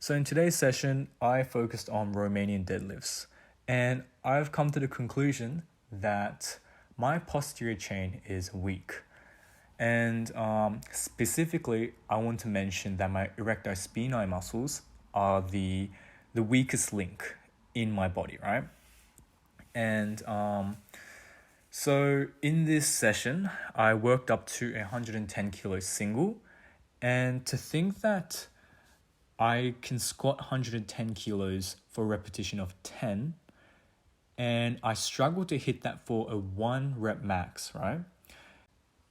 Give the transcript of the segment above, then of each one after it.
So in today's session, I focused on Romanian deadlifts, and I've come to the conclusion that my posterior chain is weak. And specifically, I want to mention that my erector spinae muscles are the weakest link in my body, right? And so in this session, I worked up to 110 kilos single, and to think that I can squat 110 kilos for a repetition of 10, and I struggle to hit that for a 1 rep max, right?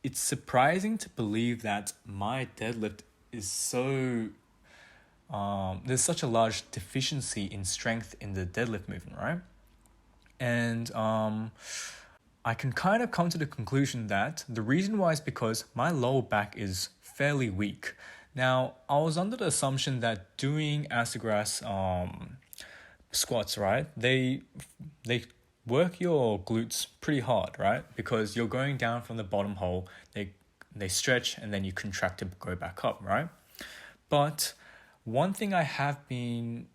It's surprising to believe that my deadlift is there's such a large deficiency in strength in the deadlift movement, right? And I can kind of come to the conclusion that the reason why is because my lower back is fairly weak. Now, I was under the assumption that doing astrogras squats, right? They work your glutes pretty hard, right? Because you're going down from the bottom hole, they stretch and then you contract to go back up, right? But one thing I have been,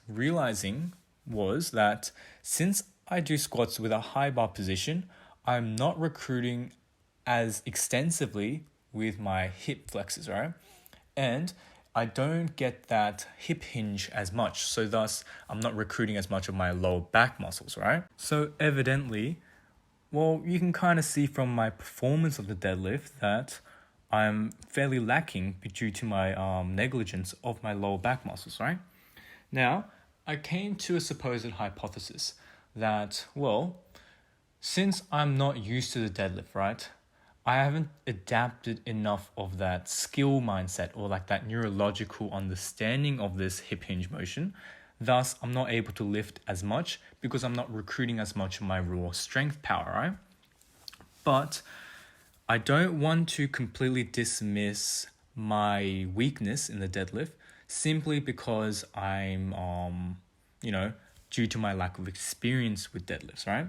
realizing was that since I do squats with a high bar position, I'm not recruiting as extensively with my hip flexors, right? And I don't get that hip hinge as much. So thus, I'm not recruiting as much of my lower back muscles, right? So evidently, well, you can kind of see from my performance of the deadlift that I'm fairly lacking due to my negligence of my lower back muscles, right? Now, I came to a supposed hypothesis that, well, since I'm not used to the deadlift, right? I haven't adapted enough of that skill mindset or like that neurological understanding of this hip hinge motion. Thus, I'm not able to lift as much because I'm not recruiting as much of my raw strength power, right? But I don't want to completely dismiss my weakness in the deadlift simply because I'm, due to my lack of experience with deadlifts, right?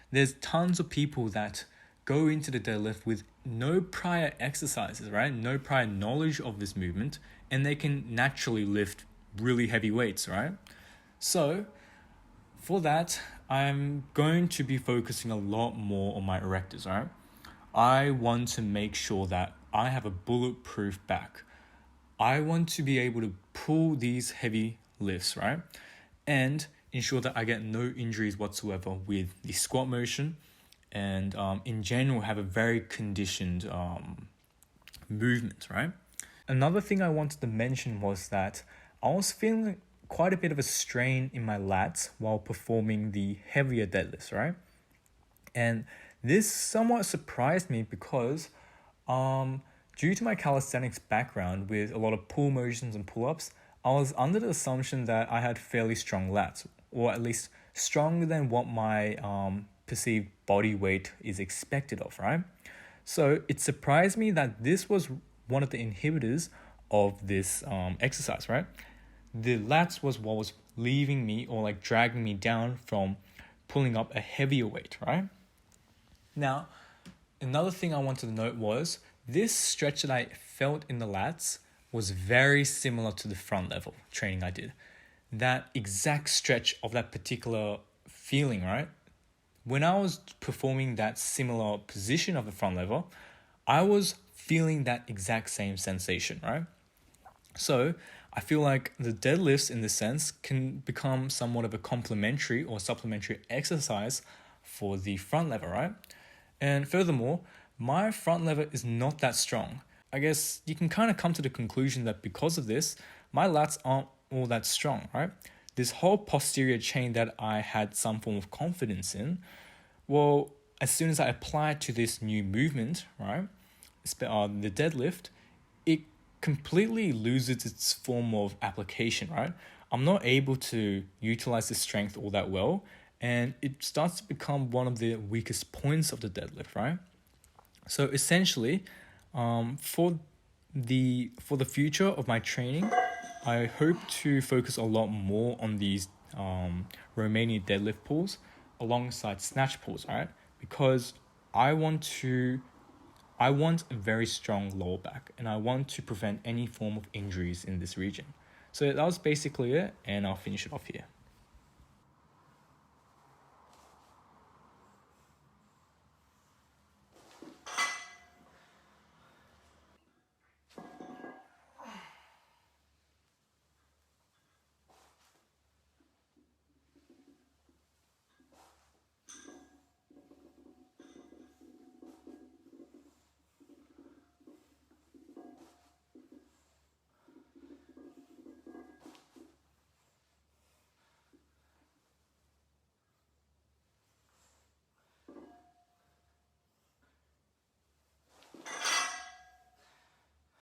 There's tons of people that go into the deadlift with no prior exercises, right? No prior knowledge of this movement, and they can naturally lift really heavy weights, right? So for that, I'm going to be focusing a lot more on my erectors, right? I want to make sure that I have a bulletproof back. I want to be able to pull these heavy lifts, right? And ensure that I get no injuries whatsoever with the squat motion and in general have a very conditioned movement, right? Another thing I wanted to mention was that I was feeling quite a bit of a strain in my lats while performing the heavier deadlifts, right? And this somewhat surprised me because due to my calisthenics background with a lot of pull motions and pull-ups, I was under the assumption that I had fairly strong lats, or at least stronger than what my perceived body weight is expected of, right? So it surprised me that this was one of the inhibitors of this exercise, right? The lats was what was leaving me or like dragging me down from pulling up a heavier weight, right? Now, another thing I wanted to note was this stretch that I felt in the lats was very similar to the front level training I did. That exact stretch of that particular feeling, right? When I was performing that similar position of the front level, I was feeling that exact same sensation, right? So I feel like the deadlifts in this sense can become somewhat of a complementary or supplementary exercise for the front lever, right? And furthermore, my front lever is not that strong. I guess you can kind of come to the conclusion that because of this, my lats aren't all that strong, right? This whole posterior chain that I had some form of confidence in, well, as soon as I apply it to this new movement, right, the deadlift, it completely loses its form of application, right? I'm not able to utilize the strength all that well, and it starts to become one of the weakest points of the deadlift, right? So essentially, for the future of my training, I hope to focus a lot more on these Romanian deadlift pulls alongside snatch pulls, right? Because I want a very strong lower back and I want to prevent any form of injuries in this region. So that was basically it, and I'll finish it off here.